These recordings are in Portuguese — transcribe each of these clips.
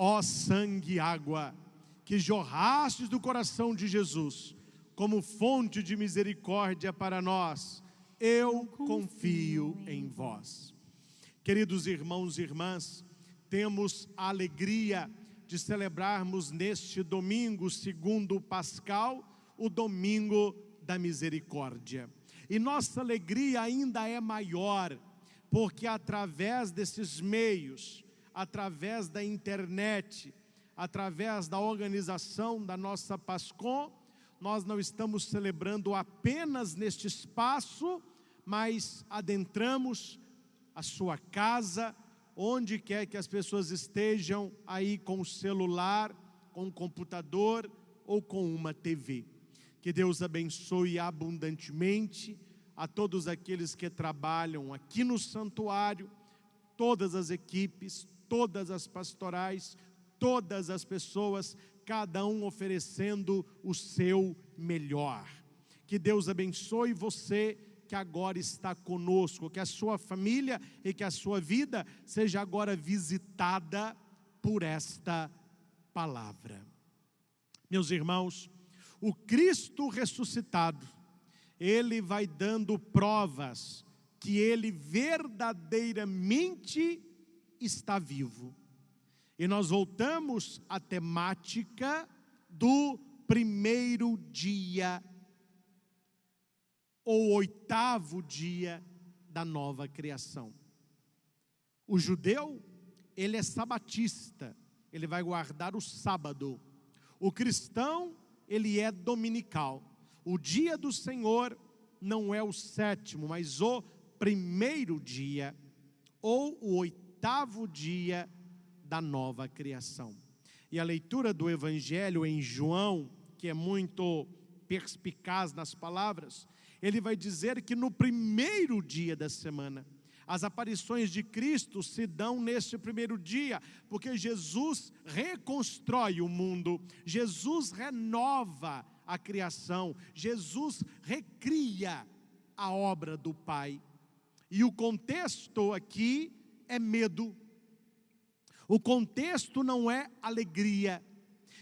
Ó sangue e água, que jorrastes do coração de Jesus, como fonte de misericórdia para nós, eu confio em vós. Queridos irmãos e irmãs, temos a alegria de celebrarmos neste domingo, segundo o Pascal, o domingo da misericórdia. E nossa alegria ainda é maior, porque através desses meios, através da internet, através da organização da nossa Pascom, nós não estamos celebrando apenas neste espaço, mas adentramos a sua casa, onde quer que as pessoas estejam aí com o celular, com o computador ou com uma TV. Que Deus abençoe abundantemente a todos aqueles que trabalham aqui no santuário, todas as equipes, todas as pastorais, todas as pessoas, cada um oferecendo o seu melhor. Que Deus abençoe você que agora está conosco, que a sua família e que a sua vida seja agora visitada por esta palavra. Meus irmãos, o Cristo ressuscitado, Ele vai dando provas que Ele verdadeiramente está vivo. E nós voltamos à temática do primeiro dia, ou oitavo dia da nova criação. O judeu, ele é sabatista, ele vai guardar o sábado. O cristão, ele é dominical. O dia do Senhor não é o sétimo, mas o primeiro dia, ou o oitavo dia da nova criação. E a leitura do Evangelho em João, que é muito perspicaz nas palavras, ele vai dizer que no primeiro dia da semana, as aparições de Cristo se dão neste primeiro dia, porque Jesus reconstrói o mundo, Jesus renova a criação, Jesus recria a obra do Pai. E o contexto aqui é medo, o contexto não é alegria.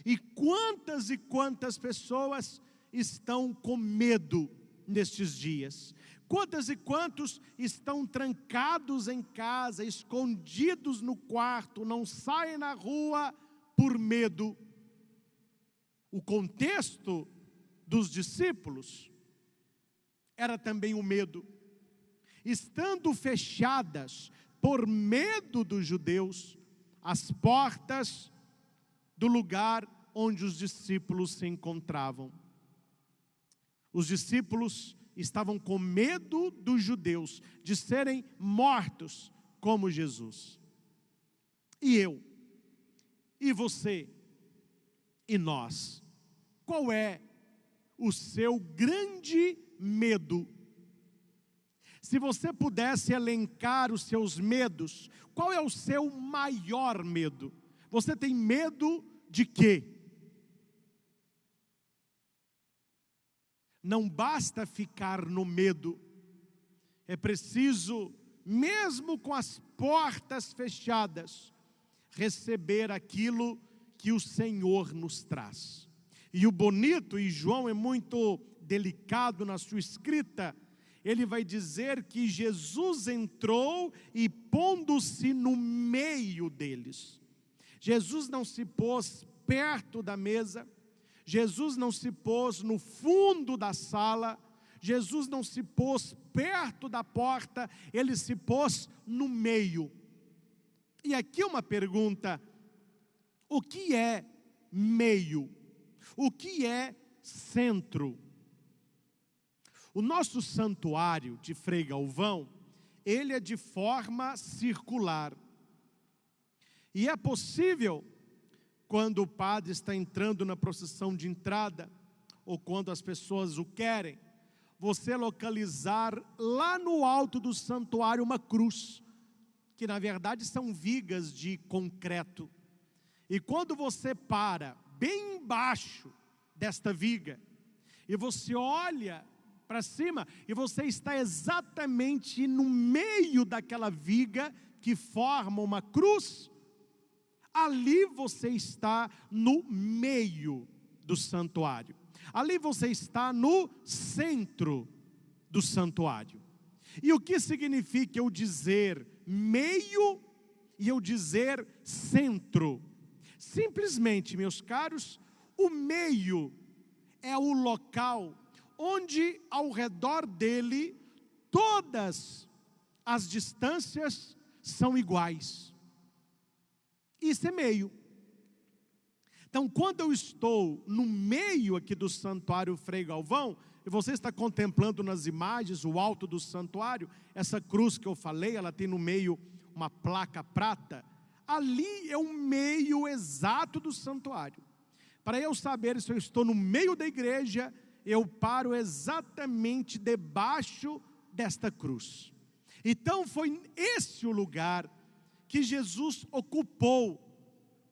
E quantas pessoas estão com medo nestes dias? Quantas e quantos estão trancados em casa, escondidos no quarto, não saem na rua por medo? O contexto dos discípulos era também o medo. Estando fechadas por medo dos judeus as portas do lugar onde os discípulos se encontravam. Os discípulos estavam com medo dos judeus de serem mortos como Jesus. E eu, e você, e nós, qual é o seu grande medo? Se você pudesse elencar os seus medos, qual é o seu maior medo? Você tem medo de quê? Não basta ficar no medo, é preciso, mesmo com as portas fechadas, receber aquilo que o Senhor nos traz. E o bonito, e João é muito delicado na sua escrita, ele vai dizer que Jesus entrou e pondo-se no meio deles. Jesus não se pôs perto da mesa, Jesus não se pôs no fundo da sala, Jesus não se pôs perto da porta, ele se pôs no meio. E aqui uma pergunta: o que é meio? O que é centro? O nosso santuário de Frei Galvão, ele é de forma circular. E é possível, quando o padre está entrando na procissão de entrada, ou quando as pessoas o querem, você localizar lá no alto do santuário uma cruz, que na verdade são vigas de concreto. E quando você para bem embaixo desta viga, e você olha para cima, e você está exatamente no meio daquela viga que forma uma cruz, ali você está no meio do santuário. Ali você está no centro do santuário. E o que significa eu dizer meio e eu dizer centro? Simplesmente, meus caros, o meio é o local onde ao redor dele todas as distâncias são iguais. Isso é meio. Então, quando eu estou no meio aqui do santuário Frei Galvão, e você está contemplando nas imagens o alto do santuário, essa cruz que eu falei, ela tem no meio uma placa prata, ali é o meio exato do santuário. Para eu saber se eu estou no meio da igreja, eu paro exatamente debaixo desta cruz. Então foi esse o lugar que Jesus ocupou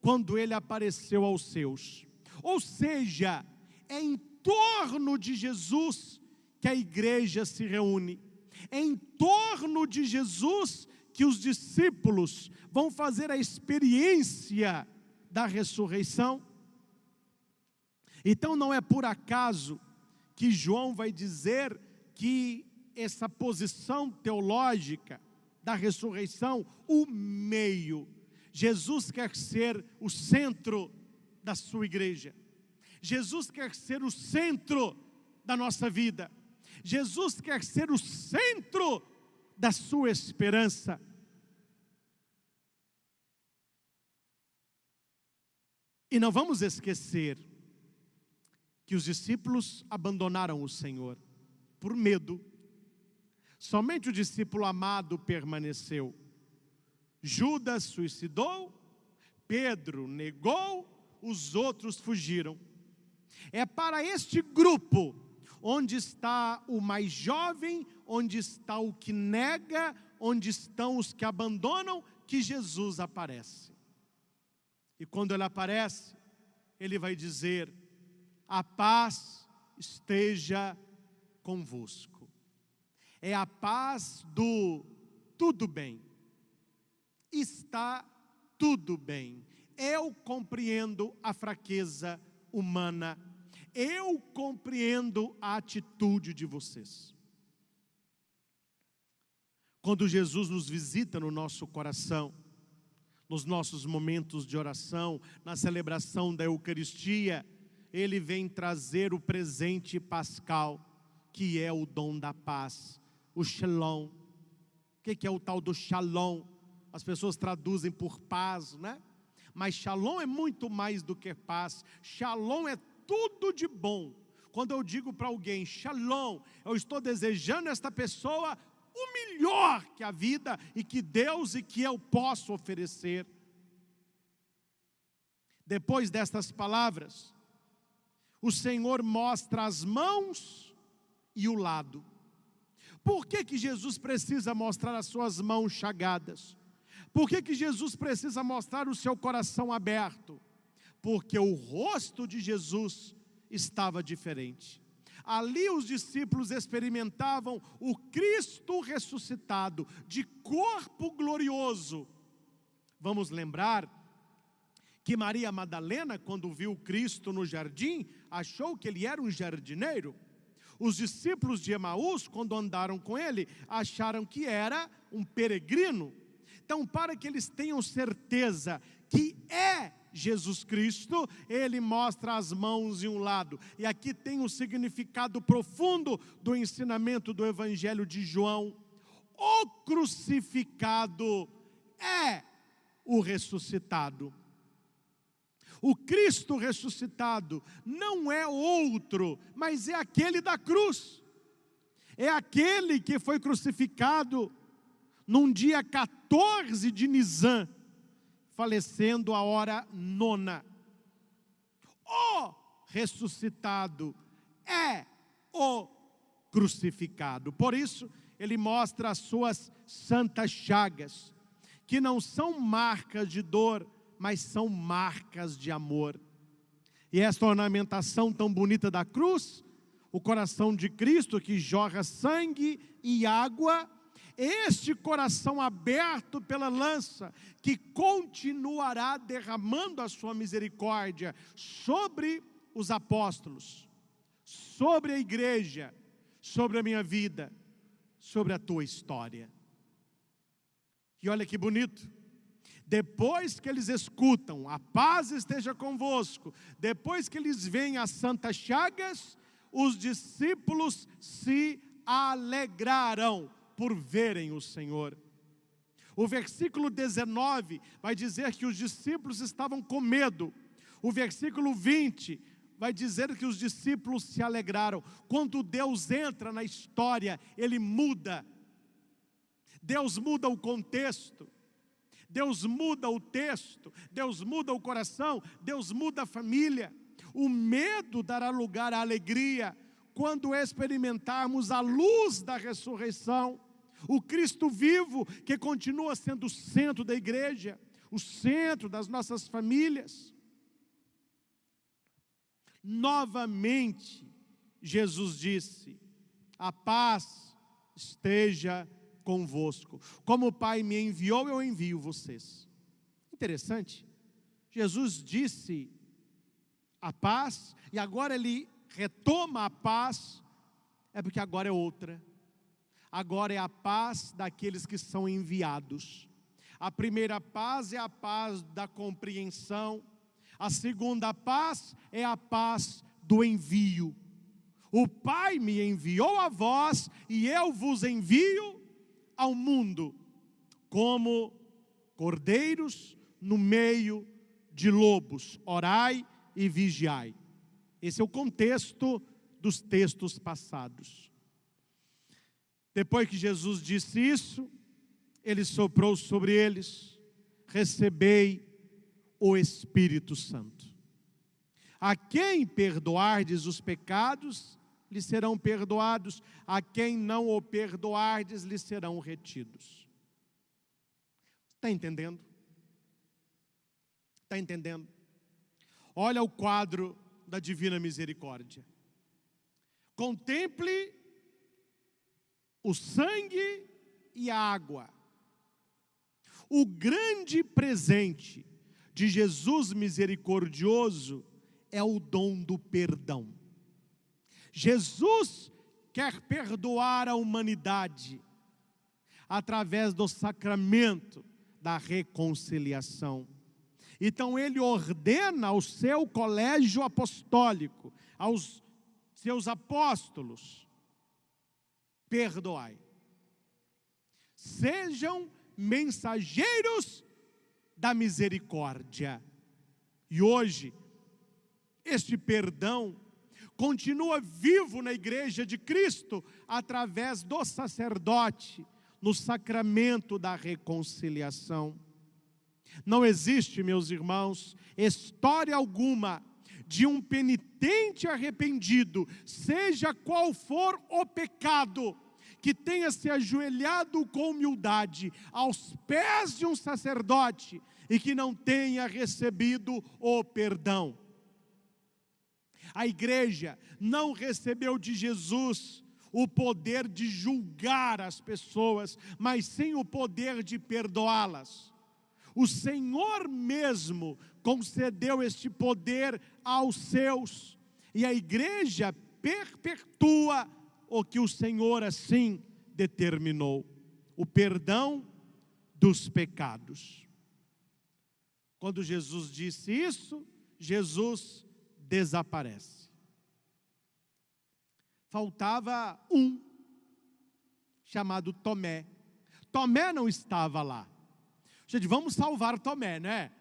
quando ele apareceu aos seus. Ou seja, é em torno de Jesus que a igreja se reúne. É em torno de Jesus que os discípulos vão fazer a experiência da ressurreição. Então não é por acaso que João vai dizer que essa posição teológica da ressurreição, o meio. Jesus quer ser o centro da sua igreja. Jesus quer ser o centro da nossa vida. Jesus quer ser o centro da sua esperança. E não vamos esquecer que os discípulos abandonaram o Senhor por medo. Somente o discípulo amado permaneceu. Judas suicidou, Pedro negou, os outros fugiram. É para este grupo, onde está o mais jovem, onde está o que nega, onde estão os que abandonam, que Jesus aparece. E quando ele aparece, ele vai dizer: a paz esteja convosco. É a paz do tudo bem. Está tudo bem. Eu compreendo a fraqueza humana. Eu compreendo a atitude de vocês. Quando Jesus nos visita no nosso coração, nos nossos momentos de oração, na celebração da Eucaristia, Ele vem trazer o presente pascal, que é o dom da paz, o shalom. O que é o tal do shalom? As pessoas traduzem por paz, né? Mas shalom é muito mais do que paz. Shalom é tudo de bom. Quando eu digo para alguém shalom, eu estou desejando a esta pessoa o melhor que a vida e que Deus e que eu posso oferecer. Depois destas palavras, o Senhor mostra as mãos e o lado. Por que Jesus precisa mostrar as suas mãos chagadas? Por que Jesus precisa mostrar o seu coração aberto? Porque o rosto de Jesus estava diferente. Ali os discípulos experimentavam o Cristo ressuscitado, de corpo glorioso. Vamos lembrar que Maria Madalena, quando viu Cristo no jardim, achou que ele era um jardineiro. Os discípulos de Emaús, quando andaram com ele, acharam que era um peregrino. Então, para que eles tenham certeza que é Jesus Cristo, ele mostra as mãos em um lado. E aqui tem um significado profundo do ensinamento do Evangelho de João. O crucificado é o ressuscitado. O Cristo ressuscitado não é outro, mas é aquele da cruz. É aquele que foi crucificado num dia 14 de Nisan, falecendo a hora 9. O ressuscitado é o crucificado. Por isso, ele mostra as suas santas chagas, que não são marcas de dor, mas são marcas de amor. E esta ornamentação tão bonita da cruz, o coração de Cristo que jorra sangue e água, este coração aberto pela lança, que continuará derramando a sua misericórdia sobre os apóstolos, sobre a igreja, sobre a minha vida, sobre a tua história. E olha que bonito, depois que eles escutam, a paz esteja convosco, depois que eles veem as santas chagas, os discípulos se alegrarão por verem o Senhor. O versículo 19 vai dizer que os discípulos estavam com medo. O versículo 20 vai dizer que os discípulos se alegraram. Quando Deus entra na história, Ele muda. Deus muda o contexto. Deus muda o texto. Deus muda o coração. Deus muda a família. O medo dará lugar à alegria quando experimentarmos a luz da ressurreição. O Cristo vivo, que continua sendo o centro da igreja, o centro das nossas famílias. Novamente, Jesus disse: a paz esteja convosco. Como o Pai me enviou, eu envio vocês. Interessante. Jesus disse a paz, e agora Ele retoma a paz, é porque agora é outra. Agora é a paz daqueles que são enviados. A primeira paz é a paz da compreensão. A segunda paz é a paz do envio. O Pai me enviou a vós, e eu vos envio ao mundo, como cordeiros no meio de lobos. Orai e vigiai. Esse é o contexto dos textos passados. Depois que Jesus disse isso, Ele soprou sobre eles: recebei o Espírito Santo. A quem perdoardes os pecados, lhes serão perdoados. A quem não o perdoardes, lhes serão retidos. Está entendendo? Está entendendo? Olha o quadro da divina misericórdia. Contemple o sangue e a água. O grande presente de Jesus misericordioso é o dom do perdão. Jesus quer perdoar a humanidade através do sacramento da reconciliação. Então Ele ordena ao seu colégio apostólico, aos seus apóstolos: perdoai. Sejam mensageiros da misericórdia. E hoje, este perdão continua vivo na igreja de Cristo, através do sacerdote, no sacramento da reconciliação. Não existe, meus irmãos, história alguma de um penitente arrependido, seja qual for o pecado, que tenha se ajoelhado com humildade aos pés de um sacerdote e que não tenha recebido o perdão. A igreja não recebeu de Jesus o poder de julgar as pessoas, mas sim o poder de perdoá-las. O Senhor mesmo concedeu este poder aos seus, e a igreja perpetua o que o Senhor assim determinou: o perdão dos pecados. Quando Jesus disse isso, Jesus desaparece. Faltava um, chamado Tomé. Tomé não estava lá. Gente, vamos salvar Tomé, né?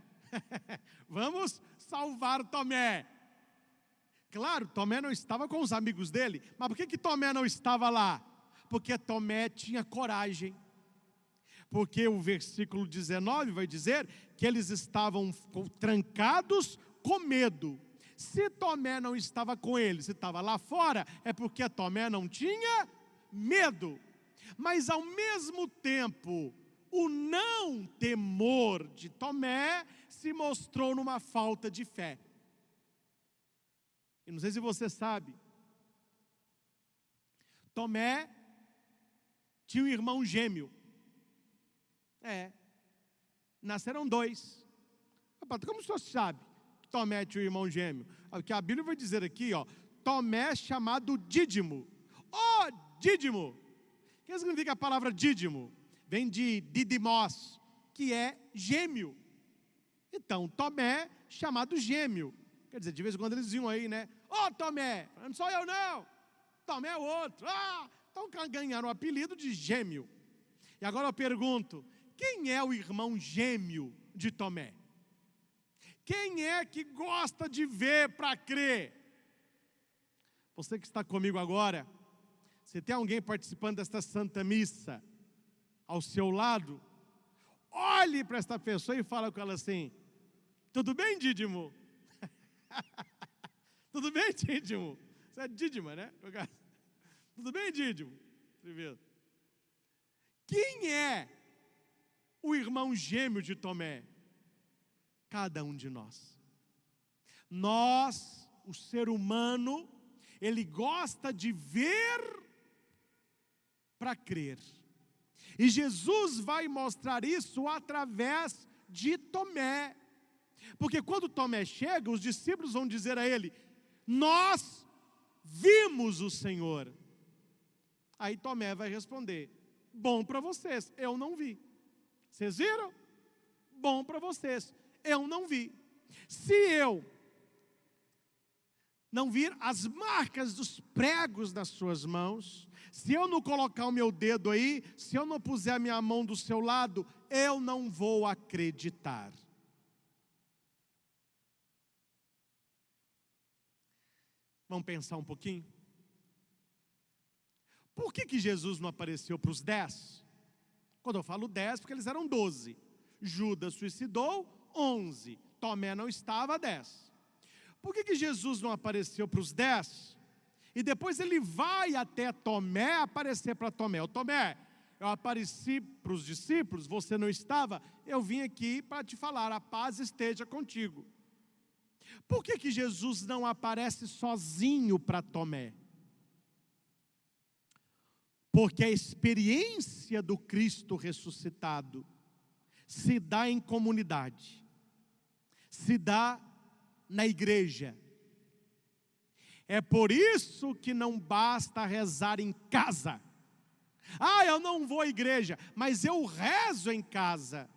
Vamos salvar Tomé. Claro, Tomé não estava com os amigos dele. Mas por que Tomé não estava lá? Porque Tomé tinha coragem. Porque o versículo 19 vai dizer que eles estavam trancados com medo. Se Tomé não estava com eles, se estava lá fora, é porque Tomé não tinha medo. Mas ao mesmo tempo, o não temor de Tomé se mostrou numa falta de fé. E não sei se você sabe, Tomé tinha um irmão gêmeo. Nasceram dois. Como o senhor sabe que Tomé tinha um irmão gêmeo? Porque a Bíblia vai dizer aqui, Tomé chamado Dídimo. Dídimo! O que significa a palavra dídimo? Vem de Didimos, que é gêmeo. Então, Tomé chamado gêmeo. Quer dizer, de vez em quando eles diziam aí, né? Tomé! Não sou eu não! Tomé é o outro. Então ganharam o apelido de gêmeo. E agora eu pergunto, quem é o irmão gêmeo de Tomé? Quem é que gosta de ver para crer? Você que está comigo agora, se tem alguém participando desta Santa Missa ao seu lado, olhe para esta pessoa e fala com ela assim: tudo bem, Dídimo? Tudo bem, Dídimo? Você é Dídima, né? Tudo bem, Dídimo? Quem é o irmão gêmeo de Tomé? Cada um de nós. Nós, o ser humano, ele gosta de ver para crer. E Jesus vai mostrar isso através de Tomé. Porque quando Tomé chega, os discípulos vão dizer a ele: nós vimos o Senhor. Aí Tomé vai responder: bom para vocês, eu não vi. Vocês viram? Bom para vocês, eu não vi. Se eu não vir as marcas dos pregos nas suas mãos, se eu não colocar o meu dedo aí, se eu não puser a minha mão do seu lado, eu não vou acreditar. Vamos pensar um pouquinho? Por que Jesus não apareceu para os 10? Quando eu falo 10, porque eles eram 12. Judas suicidou, 11. Tomé não estava, 10. Por que Jesus não apareceu para os 10? E depois ele vai até Tomé, aparecer para Tomé. Tomé, eu apareci para os discípulos, você não estava, eu vim aqui para te falar, a paz esteja contigo. Por que Jesus não aparece sozinho para Tomé? Porque a experiência do Cristo ressuscitado se dá em comunidade, se dá na igreja. É por isso que não basta rezar em casa. Eu não vou à igreja, mas eu rezo em casa.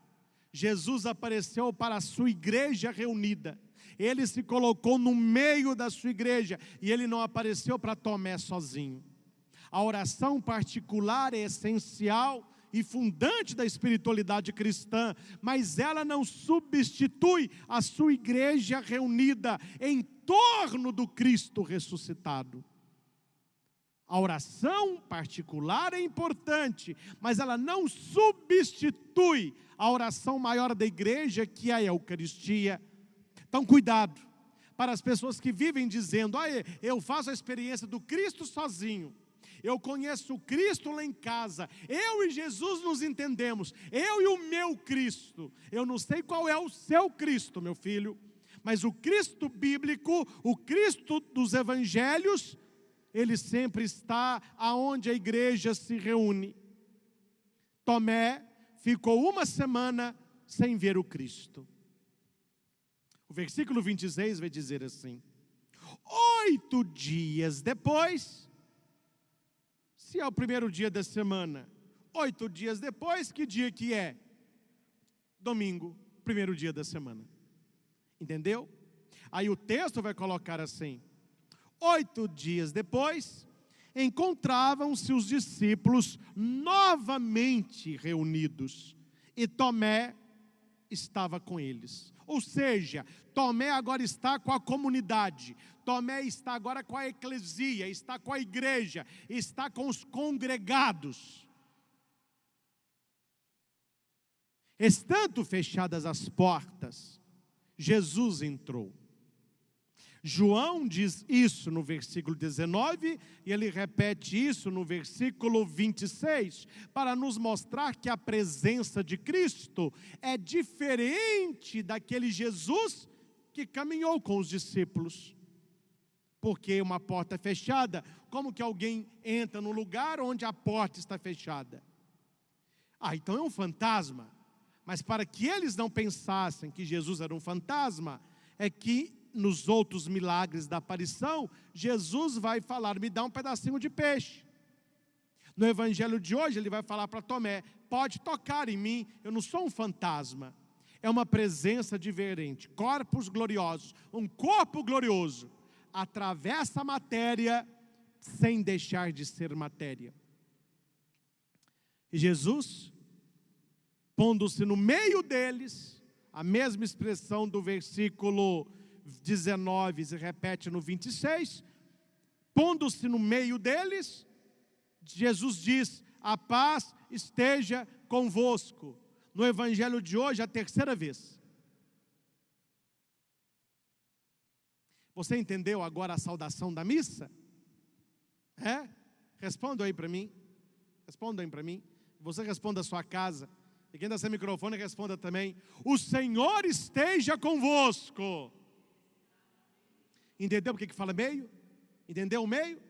Jesus apareceu para a sua igreja reunida. Ele se colocou no meio da sua igreja e ele não apareceu para Tomé sozinho. A oração particular é essencial e fundante da espiritualidade cristã, mas ela não substitui a sua igreja reunida em torno do Cristo ressuscitado. A oração particular é importante, mas ela não substitui a oração maior da igreja, que é a Eucaristia. Então, cuidado para as pessoas que vivem dizendo: eu faço a experiência do Cristo sozinho. Eu conheço o Cristo lá em casa, eu e Jesus nos entendemos, eu e o meu Cristo. Eu não sei qual é o seu Cristo, meu filho, mas o Cristo bíblico, o Cristo dos evangelhos, ele sempre está aonde a igreja se reúne. Tomé ficou uma semana sem ver o Cristo. O versículo 26 vai dizer assim: 8 dias depois, se é o primeiro dia da semana, 8 dias depois, que dia que é? Domingo, primeiro dia da semana. Entendeu? Aí o texto vai colocar assim: 8 dias depois, encontravam-se os discípulos novamente reunidos, e Tomé estava com eles. Ou seja, Tomé agora está com a comunidade, Tomé está agora com a eclesia, está com a igreja, está com os congregados. Estando fechadas as portas, Jesus entrou. João diz isso no versículo 19, e ele repete isso no versículo 26, para nos mostrar que a presença de Cristo é diferente daquele Jesus que caminhou com os discípulos. Porque uma porta fechada, como que alguém entra no lugar onde a porta está fechada? Então é um fantasma. Mas para que eles não pensassem que Jesus era um fantasma, é que nos outros milagres da aparição, Jesus vai falar: me dá um pedacinho de peixe. No evangelho de hoje, ele vai falar para Tomé: pode tocar em mim, eu não sou um fantasma. É uma presença diferente, corpos gloriosos, um corpo glorioso, atravessa a matéria sem deixar de ser matéria. E Jesus, pondo-se no meio deles, a mesma expressão do versículo 19 se repete no 26, pondo-se no meio deles, Jesus diz: a paz esteja convosco. No evangelho de hoje, a terceira vez. Você entendeu agora a saudação da missa? Responda aí para mim. Responda aí para mim. Você responda a sua casa. E quem está sem microfone, responda também: o Senhor esteja convosco. Entendeu por que fala meio? Entendeu o meio?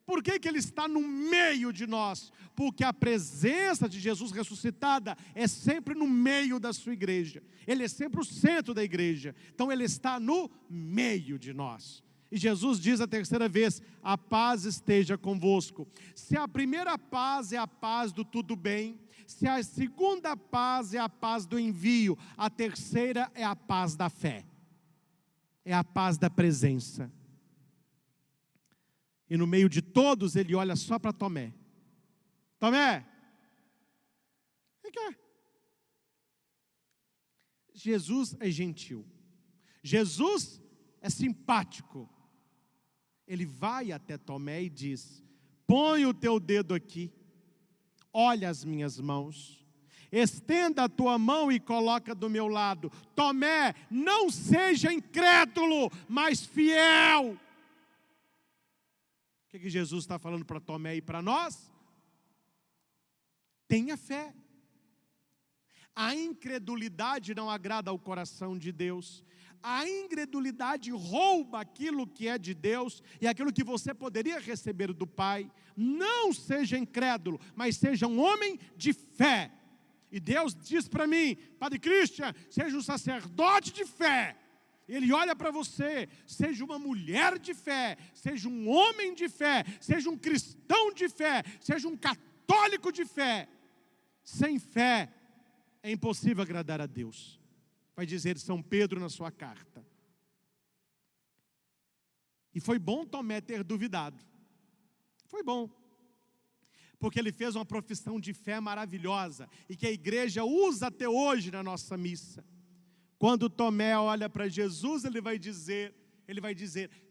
Por que Ele está no meio de nós? Porque a presença de Jesus ressuscitada é sempre no meio da sua igreja. Ele é sempre o centro da igreja. Então Ele está no meio de nós. E Jesus diz a terceira vez: a paz esteja convosco. Se a primeira paz é a paz do tudo bem, se a segunda paz é a paz do envio, a terceira é a paz da fé. É a paz da presença. E no meio de todos, ele olha só para Tomé. Tomé, vem cá. Jesus é gentil. Jesus é simpático. Ele vai até Tomé e diz: põe o teu dedo aqui. Olha as minhas mãos. Estenda a tua mão e coloca do meu lado. Tomé, não seja incrédulo, mas fiel. O que Jesus está falando para Tomé e para nós? Tenha fé. A incredulidade não agrada ao coração de Deus. A incredulidade rouba aquilo que é de Deus e aquilo que você poderia receber do Pai. Não seja incrédulo, mas seja um homem de fé. E Deus diz para mim: Padre Christian, seja um sacerdote de fé. Ele olha para você: seja uma mulher de fé, seja um homem de fé, seja um cristão de fé, seja um católico de fé. Sem fé é impossível agradar a Deus. Vai dizer São Pedro na sua carta. E foi bom Tomé ter duvidado. Foi bom. Porque ele fez uma profissão de fé maravilhosa e que a igreja usa até hoje na nossa missa. Quando Tomé olha para Jesus, ele vai dizer: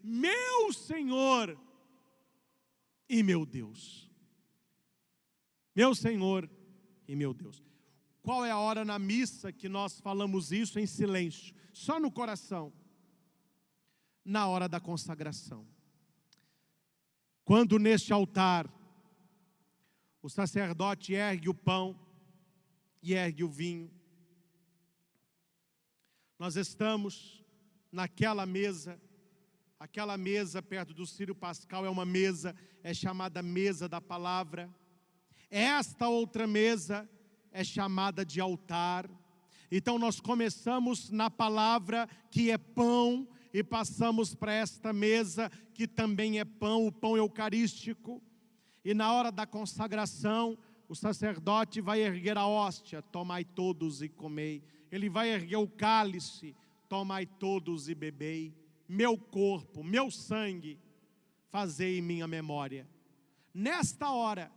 meu Senhor e meu Deus. Meu Senhor e meu Deus. Qual é a hora na missa que nós falamos isso em silêncio? Só no coração. Na hora da consagração. Quando neste altar o sacerdote ergue o pão e ergue o vinho, nós estamos naquela mesa. Aquela mesa perto do Círio Pascal é chamada mesa da palavra. Esta outra mesa é chamada de altar. Então nós começamos na palavra, que é pão, e passamos para esta mesa, que também é pão, o pão eucarístico. E na hora da consagração, o sacerdote vai erguer a hóstia: tomai todos e comei. Ele vai erguer o cálice: tomai todos e bebei. Meu corpo, meu sangue, fazei em minha memória. Nesta hora,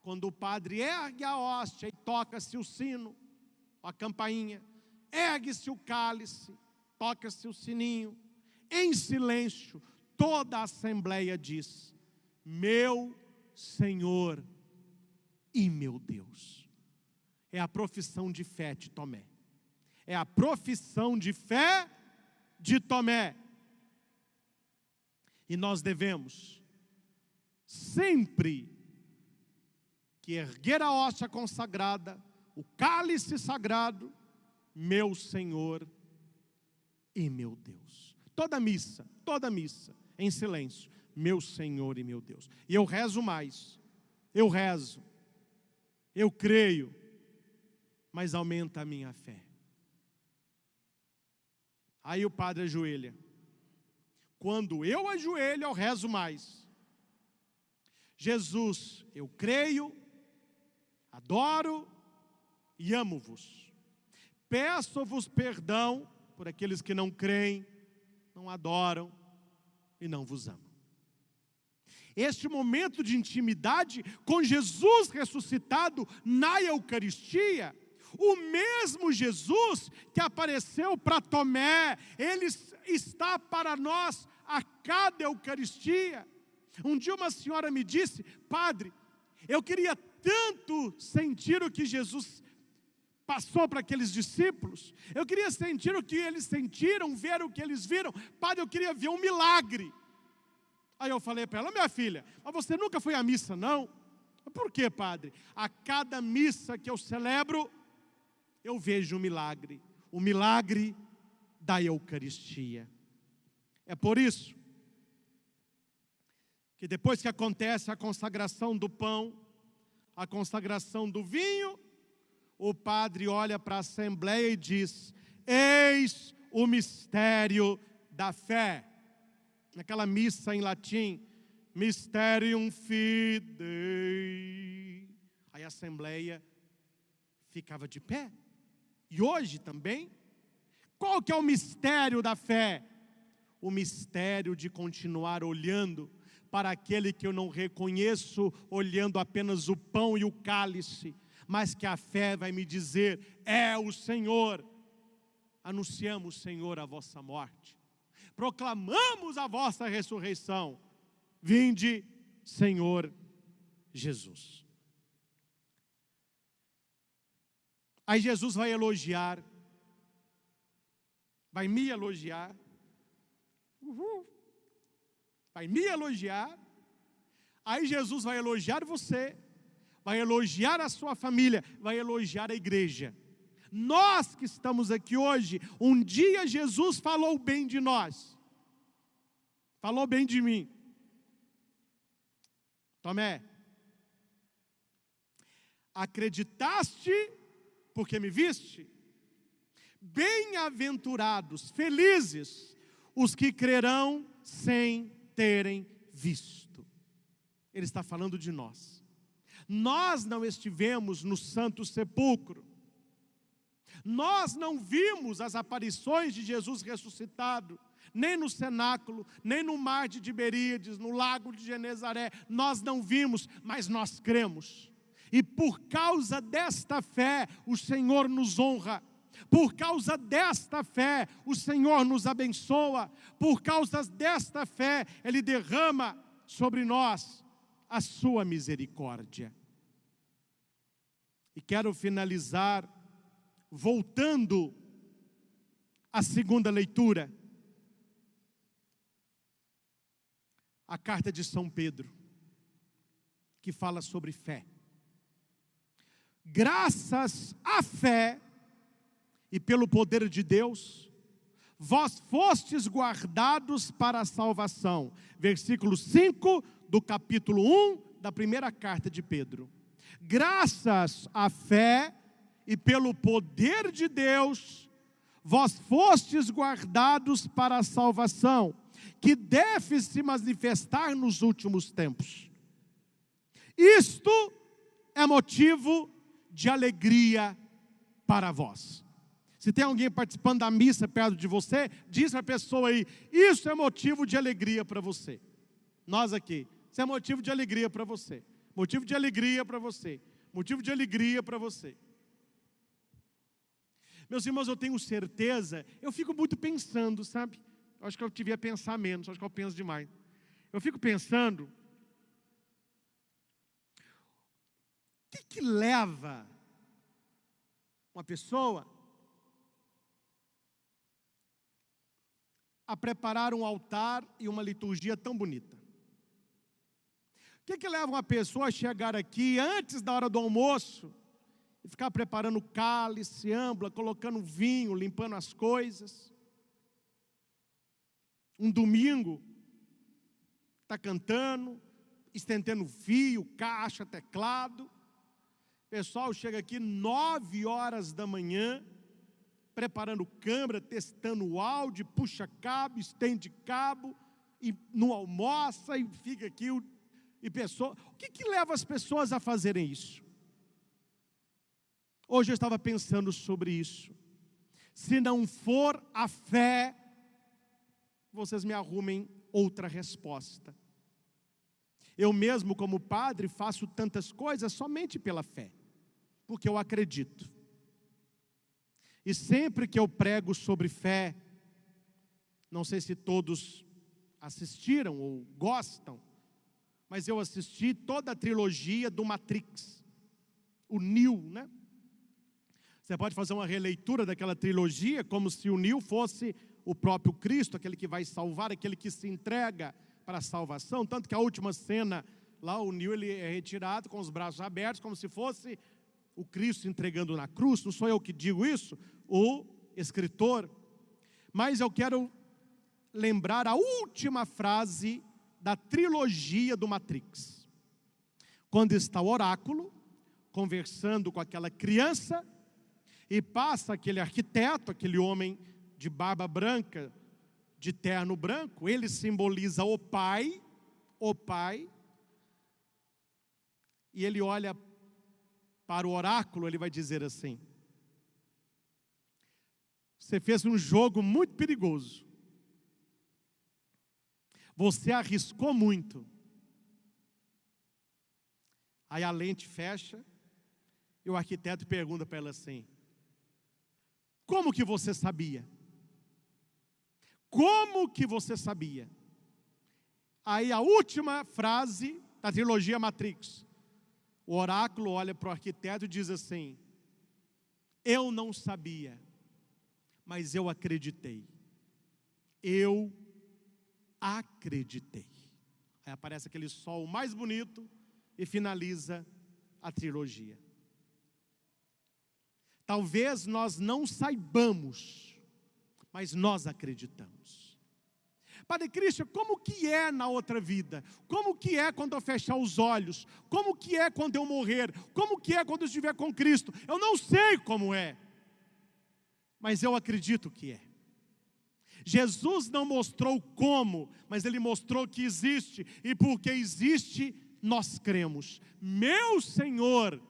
quando o padre ergue a hóstia e toca-se o sino, a campainha, ergue-se o cálice, toca-se o sininho, em silêncio, toda a assembleia diz: meu Senhor e meu Deus. É a profissão de fé de Tomé. É a profissão de fé de Tomé. E nós devemos sempre que erguer a hóstia consagrada, o cálice sagrado: meu Senhor e meu Deus. Toda missa em silêncio: meu Senhor e meu Deus. E eu rezo mais, eu rezo, eu creio, mas aumenta a minha fé. Aí o padre ajoelha. Quando eu ajoelho, eu rezo mais. Jesus, eu creio, adoro e amo-vos. Peço-vos perdão por aqueles que não creem, não adoram e não vos amam. Este momento de intimidade com Jesus ressuscitado na Eucaristia, o mesmo Jesus que apareceu para Tomé, Ele está para nós a cada Eucaristia. Um dia uma senhora me disse: padre, eu queria tanto sentir o que Jesus passou para aqueles discípulos, eu queria sentir o que eles sentiram, ver o que eles viram. Padre, eu queria ver um milagre. Aí eu falei para ela: minha filha, mas você nunca foi à missa, não? Por quê, padre? A cada missa que eu celebro, eu vejo um milagre, o milagre da Eucaristia. É por isso que depois que acontece a consagração do pão, a consagração do vinho, o padre olha para a assembleia e diz: eis o mistério da fé. Naquela missa em latim, Mysterium Fidei. Aí a assembleia ficava de pé. E hoje também, qual que é o mistério da fé? O mistério de continuar olhando para aquele que eu não reconheço, olhando apenas o pão e o cálice, mas que a fé vai me dizer: é o Senhor. Anunciamos, Senhor, a vossa morte, proclamamos a vossa ressurreição. Vinde, Senhor Jesus. Aí Jesus vai elogiar, vai me elogiar, vai me elogiar. Aí Jesus vai elogiar você, vai elogiar a sua família, vai elogiar a igreja. Nós que estamos aqui hoje, um dia Jesus falou bem de nós, falou bem de mim. Tomé, acreditaste porque me viste? Bem-aventurados, felizes, os que crerão sem terem visto. Ele está falando de nós. Nós não estivemos no Santo Sepulcro. Nós não vimos as aparições de Jesus ressuscitado, nem no cenáculo, nem no mar de Tiberíades, no lago de Genezaré. Nós não vimos, mas nós cremos. E por causa desta fé, o Senhor nos honra. Por causa desta fé, o Senhor nos abençoa. Por causa desta fé, Ele derrama sobre nós a sua misericórdia. E quero finalizar voltando à segunda leitura, a carta de São Pedro, que fala sobre fé. Graças à fé e pelo poder de Deus, vós fostes guardados para a salvação. Versículo 5 do capítulo 1 da primeira carta de Pedro. Graças à fé e pelo poder de Deus, vós fostes guardados para a salvação, que deve se manifestar nos últimos tempos. Isto é motivo de alegria para vós. Se tem alguém participando da missa perto de você, diz para a pessoa aí: isso é motivo de alegria para você. Nós aqui, isso é motivo de alegria para você. Motivo de alegria para você. Motivo de alegria para você. Meus irmãos, eu tenho certeza, eu fico muito pensando, sabe? Eu acho que eu devia pensar menos, acho que eu penso demais. Eu fico pensando, o que leva uma pessoa a preparar um altar e uma liturgia tão bonita? O que leva uma pessoa a chegar aqui antes da hora do almoço e ficar preparando cálice, âmbula, colocando vinho, limpando as coisas? Um domingo, está cantando, estendendo fio, caixa, teclado. O pessoal chega aqui 9 horas da manhã, preparando câmera, testando o áudio, puxa cabo, estende cabo, e não almoça, e fica aqui. E pessoa, o que leva as pessoas a fazerem isso? Hoje eu estava pensando sobre isso. Se não for a fé, vocês me arrumem outra resposta. Eu mesmo, como padre, faço tantas coisas somente pela fé, porque eu acredito. E sempre que eu prego sobre fé, não sei se todos assistiram ou gostam, mas eu assisti toda a trilogia do Matrix, o Neo, né? Você pode fazer uma releitura daquela trilogia como se o Neo fosse o próprio Cristo, aquele que vai salvar, aquele que se entrega para a salvação. Tanto que a última cena, lá o Neo ele é retirado com os braços abertos, como se fosse o Cristo se entregando na cruz. Não sou eu que digo isso, o escritor. Mas eu quero lembrar a última frase da trilogia do Matrix. Quando está o oráculo conversando com aquela criança, e passa aquele arquiteto, aquele homem de barba branca, de terno branco, ele simboliza o pai, e ele olha para o oráculo, ele vai dizer assim: você fez um jogo muito perigoso, você arriscou muito. Aí a lente fecha, e o arquiteto pergunta para ela assim: como que você sabia? Como que você sabia? Aí a última frase da trilogia Matrix. O oráculo olha para o arquiteto e diz assim: eu não sabia, mas eu acreditei. Eu acreditei. Aí aparece aquele sol mais bonito e finaliza a trilogia. Talvez nós não saibamos, mas nós acreditamos. Padre Cristian, como que é na outra vida? Como que é quando eu fechar os olhos? Como que é quando eu morrer? Como que é quando eu estiver com Cristo? Eu não sei como é, mas eu acredito que é. Jesus não mostrou como, mas Ele mostrou que existe, e porque existe, nós cremos. Meu Senhor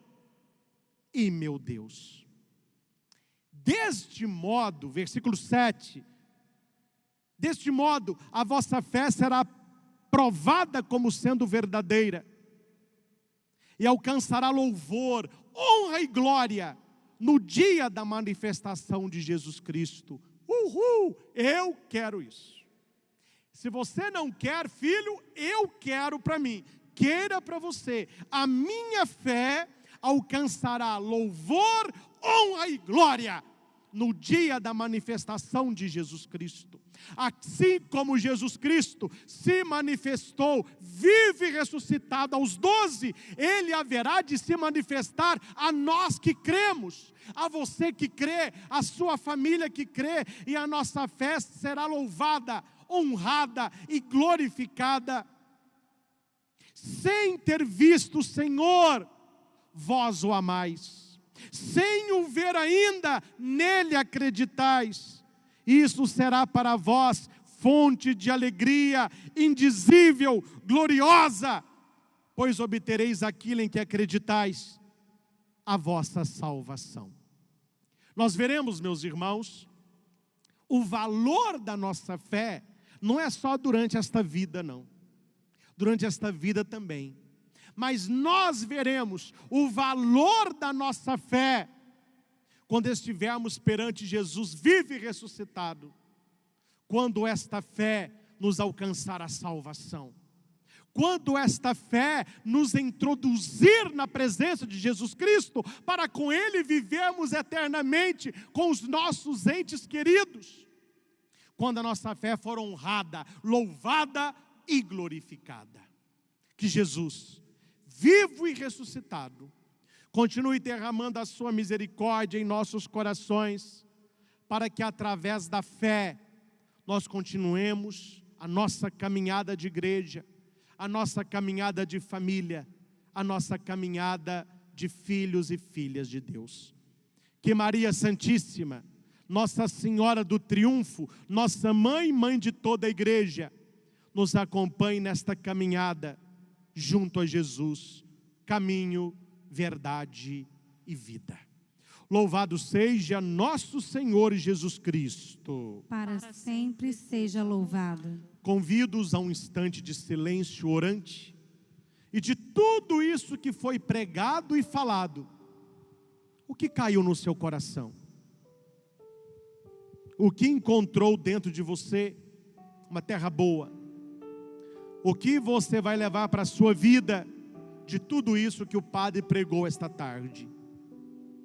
e meu Deus. Deste modo, versículo 7, deste modo a vossa fé será provada como sendo verdadeira, e alcançará louvor, honra e glória no dia da manifestação de Jesus Cristo. Uhul! Eu quero isso. Se você não quer, filho, eu quero para mim. Queira para você. A minha fé alcançará louvor, honra e glória no dia da manifestação de Jesus Cristo. Assim como Jesus Cristo se manifestou, vivo e ressuscitado aos 12, Ele haverá de se manifestar a nós que cremos, a você que crê, a sua família que crê, e a nossa fé será louvada, honrada e glorificada. Sem ter visto o Senhor, vós o amais. Sem o ver ainda, nele acreditais. Isso será para vós fonte de alegria indizível, gloriosa, pois obtereis aquilo em que acreditais, a vossa salvação. Nós veremos, meus irmãos, o valor da nossa fé não é só durante esta vida, não. Durante esta vida também. Mas nós veremos o valor da nossa fé quando estivermos perante Jesus vivo e ressuscitado, quando esta fé nos alcançar a salvação, quando esta fé nos introduzir na presença de Jesus Cristo, para com Ele vivermos eternamente com os nossos entes queridos, quando a nossa fé for honrada, louvada e glorificada. Que Jesus, vivo e ressuscitado, continue derramando a sua misericórdia em nossos corações, para que através da fé, nós continuemos a nossa caminhada de igreja, a nossa caminhada de família, a nossa caminhada de filhos e filhas de Deus. Que Maria Santíssima, Nossa Senhora do Triunfo, nossa mãe, mãe de toda a igreja, nos acompanhe nesta caminhada junto a Jesus, caminho, verdade e vida. Louvado seja nosso Senhor Jesus Cristo. Para sempre seja louvado. Convido-os a um instante de silêncio orante, e de tudo isso que foi pregado e falado, o que caiu no seu coração? O que encontrou dentro de você uma terra boa? O que você vai levar para a sua vida de tudo isso que o Padre pregou esta tarde?